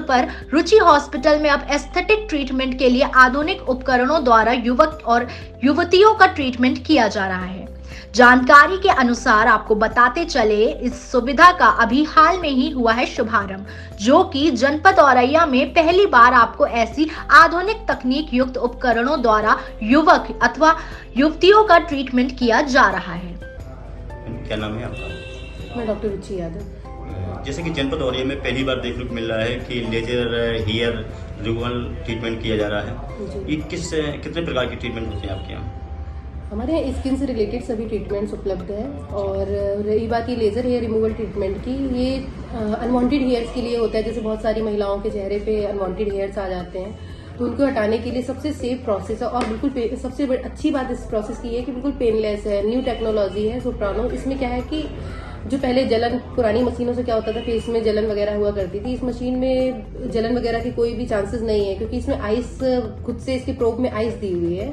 पर रुचि हॉस्पिटल में अब एस्थेटिक ट्रीटमेंट के लिए आधुनिक उपकरणों द्वारा युवक और युवतियों का ट्रीटमेंट किया जा रहा है। जानकारी के अनुसार आपको बताते चले, इस सुविधा का अभी हाल में ही हुआ है शुभारंभ, जो कि जनपद औरैया में पहली बार आपको ऐसी आधुनिक तकनीक युक्त उपकरणों द्वारा युवक अथवा युवतियों का ट्रीटमेंट किया जा रहा है। क्या नाम है आपका? मैं डॉक्टर रुचि यादव। जैसे कि जनपद औरैया में पहली बार देखने को मिल रहा है कि लेजर हेयर रिमूवल ट्रीटमेंट किया जा रहा है। ये कितने प्रकार की ट्रीटमेंट होती है आपके यहाँ? हमारे यहाँ स्किन से रिलेटेड सभी ट्रीटमेंट्स उपलब्ध है। और रही बात ये लेजर हेयर रिमूवल ट्रीटमेंट की, ये अनवांटेड हेयर्स के लिए होता है। जैसे बहुत सारी महिलाओं के चेहरे पे अनवांटेड हेयर्स आ जाते हैं, तो उनको हटाने के लिए सबसे सेफ प्रोसेस है। और बिल्कुल सबसे अच्छी बात इस प्रोसेस की है कि बिल्कुल पेनलेस है, न्यू टेक्नोलॉजी है सोप्रानो। इसमें क्या है कि जो पहले जलन, पुरानी मशीनों से क्या होता था, फेस में जलन वगैरह हुआ करती थी, इस मशीन में जलन वगैरह के कोई भी चांसेस नहीं है, क्योंकि इसमें आइस, खुद से इसके प्रोब में आइस दी हुई है,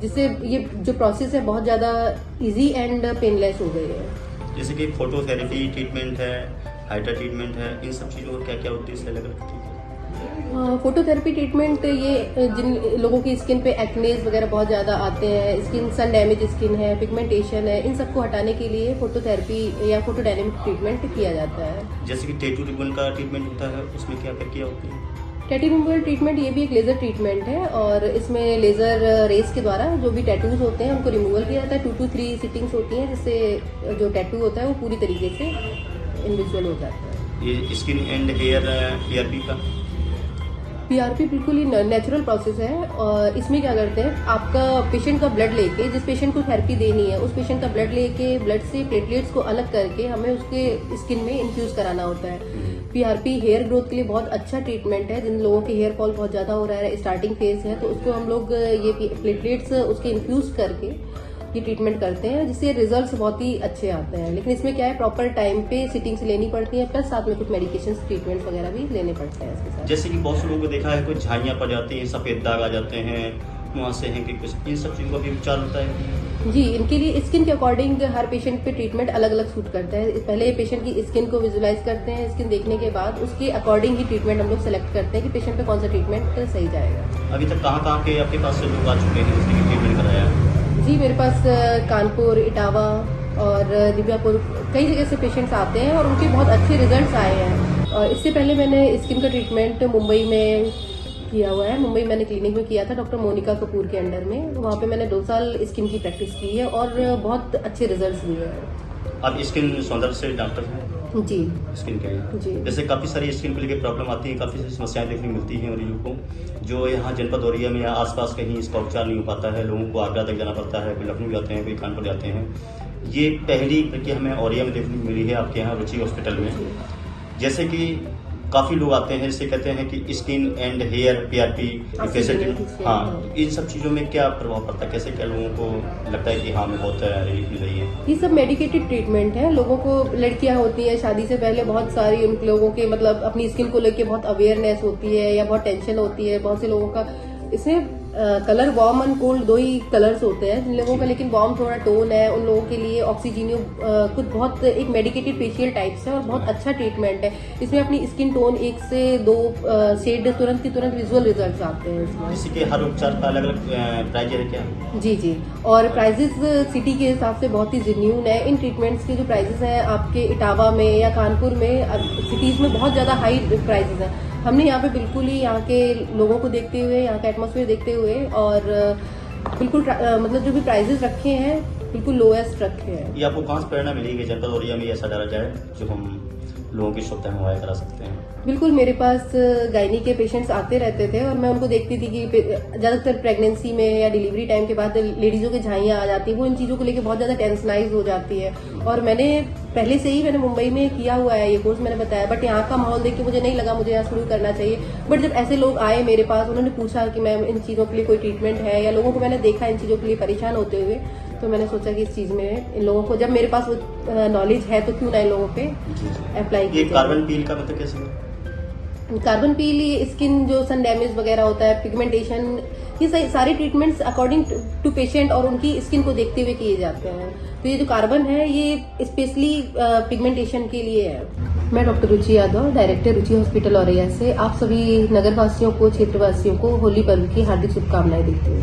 जिससे ये जो प्रोसेस है बहुत ज्यादा इजी एंड पेनलेस हो गई है। जैसे कि फोटोथेरेपी ट्रीटमेंट है, हाइड्रा ट्रीटमेंट है, इन सब चीज़ों का क्या क्या उद्देश्य है? अलग फोटोथेरेपी ट्रीटमेंट, ये जिन लोगों की स्किन पे एक्नेज वगैरह बहुत ज़्यादा आते हैं, स्किन सन डैमेज स्किन है, पिगमेंटेशन है, इन सबको हटाने के लिए फोटोथेरेपी या फोटोडायनेमिक ट्रीटमेंट किया जाता है। जैसे कि टैटू रिमूवल का ट्रीटमेंट होता है, उसमें क्या क्या होती है? टैटू रिमूवल ट्रीटमेंट ये भी एक लेजर ट्रीटमेंट है, और इसमें लेजर रेस के द्वारा जो भी टैटूज होते हैं उनको रिमूवल किया जाता है। 2 to 3 सिटिंग्स होती हैं, जिससे जो टैटू होता है वो पूरी तरीके से इनविजुअल हो जाता है। ये स्किन एंड हेयर PRP का PRP बिल्कुल ही नेचुरल प्रोसेस है। और इसमें क्या करते हैं, आपका पेशेंट का ब्लड लेके, जिस पेशेंट को थेरेपी देनी है उस पेशेंट का ब्लड लेके, ब्लड से प्लेटलेट्स को अलग करके हमें उसके स्किन में इन्फ्यूज कराना होता है। PRP हेयर ग्रोथ के लिए बहुत अच्छा ट्रीटमेंट है। जिन लोगों के हेयर फॉल बहुत ज्यादा हो रहा है, स्टार्टिंग फेज है, तो उसको हम लोग ये प्लेटलेट्स उसके इन्फ्यूज करके ये ट्रीटमेंट करते हैं, जिससे रिजल्ट्स बहुत ही अच्छे आते हैं। लेकिन इसमें क्या है, प्रॉपर टाइम पे सिटिंग्स लेनी पड़ती है, प्लस साथ में कुछ मेडिकेशन ट्रीटमेंट वगैरह भी लेने पड़ते हैं इसके साथ। जैसे कि बहुत से लोगों को देखा है, कुछ झाइयाँ पड़ जाती हैं, सफेद दाग आ जाते हैं, वहाँ से हैं कि कुछ, इन सब चीज़ों का भी उपचार होता है? जी, इनके लिए स्किन के अकॉर्डिंग हर पेशेंट पे ट्रीटमेंट अलग अलग सूट करता है। पहले पेशेंट की स्किन को विजुलाइज करते हैं, स्किन देखने के बाद उसके अकॉर्डिंग ही ट्रीटमेंट हम लोग सेलेक्ट करते हैं कि पेशेंट पे कौन सा ट्रीटमेंट सही जाएगा। अभी तक कहाँ के आपके पास से लोग आ चुके हैं जिसने ट्रीटमेंट कराया है? जी, मेरे पास कानपुर, इटावा और दिव्यापुर, कई जगह से पेशेंट्स आते हैं और उनके बहुत अच्छे रिजल्ट्स आए हैं। और इससे पहले मैंने स्किन का ट्रीटमेंट मुंबई में किया हुआ है। मुंबई मैंने क्लिनिक में किया था डॉक्टर मोनिका कपूर के अंडर में। वहाँ पे मैंने 2 साल स्किन की प्रैक्टिस की है और बहुत अच्छे रिजल्ट्स दिए हैं। आप स्किन सौंदर्य से डॉक्टर हैं? जी, स्किन का जी। जैसे काफ़ी सारी स्किन को लेकर प्रॉब्लम आती है, काफ़ी सारी समस्याएं देखने को मिलती हैं मरीजों को, जो यहाँ जनपद औरैया में या आसपास कहीं इसका उपचार नहीं हो पाता है। लोगों को आगरा तक जाना पड़ता है, कोई लखनऊ जाते हैं, कोई कानपुर जाते हैं। ये पहली प्रक्रिया हमें औरैया में देखने को मिली है आपके यहाँ रुचि हॉस्पिटल में। जैसे कि काफ़ी लोग आते हैं, जिससे कहते हैं कि skin and hair PRP facility, हाँ, इन सब चीज़ों में क्या प्रभाव पड़ता है? कैसे क्या लोगों को लगता है कि हाँ हमें बहुत रिलीफ मिल रही है? ये सब मेडिकेटेड ट्रीटमेंट है। लोगों को, लड़कियां होती हैं, शादी से पहले बहुत सारी उन लोगों के मतलब अपनी स्किन को लेके बहुत अवेयरनेस होती है या बहुत टेंशन होती है। बहुत से लोगों का इसमें colour warm and cold 2 he colours होते हैं जिन लोगों का, लेकिन वार्म थोड़ा टोन है, उन लोगों के लिए ऑक्सीजीनियो कुछ बहुत एक मेडिकेटेड फेशियल टाइप्स है और बहुत अच्छा ट्रीटमेंट है। इसमें अपनी स्किन टोन 1 से 2 शेड तुरंत विजुअल रिजल्ट्स आते हैं इसमें। इसी के हर उपचार का अलग अलग प्राइस है क्या? जी जी, और प्राइजेस सिटी के हिसाब से बहुत ही जेन्यून है। इन ट्रीटमेंट्स के जो प्राइजेस हैं आपके इटावा में या कानपुर में, सिटीज़ में बहुत ज़्यादा हाई प्राइजेस हैं। हमने यहाँ पे बिल्कुल ही यहाँ के लोगों को देखते हुए, यहाँ का एटमॉस्फेयर देखते हुए और बिल्कुल मतलब जो भी प्राइजेस रखे हैं बिल्कुल लोएस्ट रखे हैं। ये आपको कहाँ से प्रेरणा मिली कि जनपद औरैया में ऐसा डाला जाए जो हम लोगों की सुविधा मुहैया करा सकते हैं? बिल्कुल, मेरे पास गायनी के पेशेंट्स आते रहते थे और मैं उनको देखती थी कि ज़्यादातर प्रेगनेंसी में या डिलीवरी टाइम के बाद लेडीज़ों की झाइयाँ आ जाती हैं, वो इन चीज़ों को लेकर बहुत ज़्यादा टेंशनाइज हो जाती है। और मैंने पहले से ही मुंबई में किया हुआ है ये कोर्स, मैंने बताया, बट यहाँ का माहौल देख के मुझे नहीं लगा मुझे यहाँ शुरू करना चाहिए। बट जब ऐसे लोग आए मेरे पास, उन्होंने पूछा कि मैम इन चीज़ों के लिए कोई ट्रीटमेंट है, या लोगों को मैंने देखा इन चीज़ों के लिए परेशान होते हुए, तो मैंने सोचा कि इस चीज़ में इन लोगों को, जब मेरे पास वो नॉलेज है तो क्यों ना इन लोगों पे अप्लाई ये किया। कार्बन पील का मतलब कैसे? कार्बन पील, ये स्किन जो सन डैमेज वगैरह होता है, पिगमेंटेशन, ये सारे ट्रीटमेंट्स अकॉर्डिंग टू पेशेंट और उनकी स्किन को देखते हुए किए जाते हैं। तो ये जो कार्बन है ये स्पेशली पिगमेंटेशन के लिए है। मैं डॉक्टर रुचि यादव, डायरेक्टर रुचि हॉस्पिटल औरैया से आप सभी नगरवासियों को, क्षेत्रवासियों को होली पर्व की हार्दिक शुभकामनाएं देती हूँ।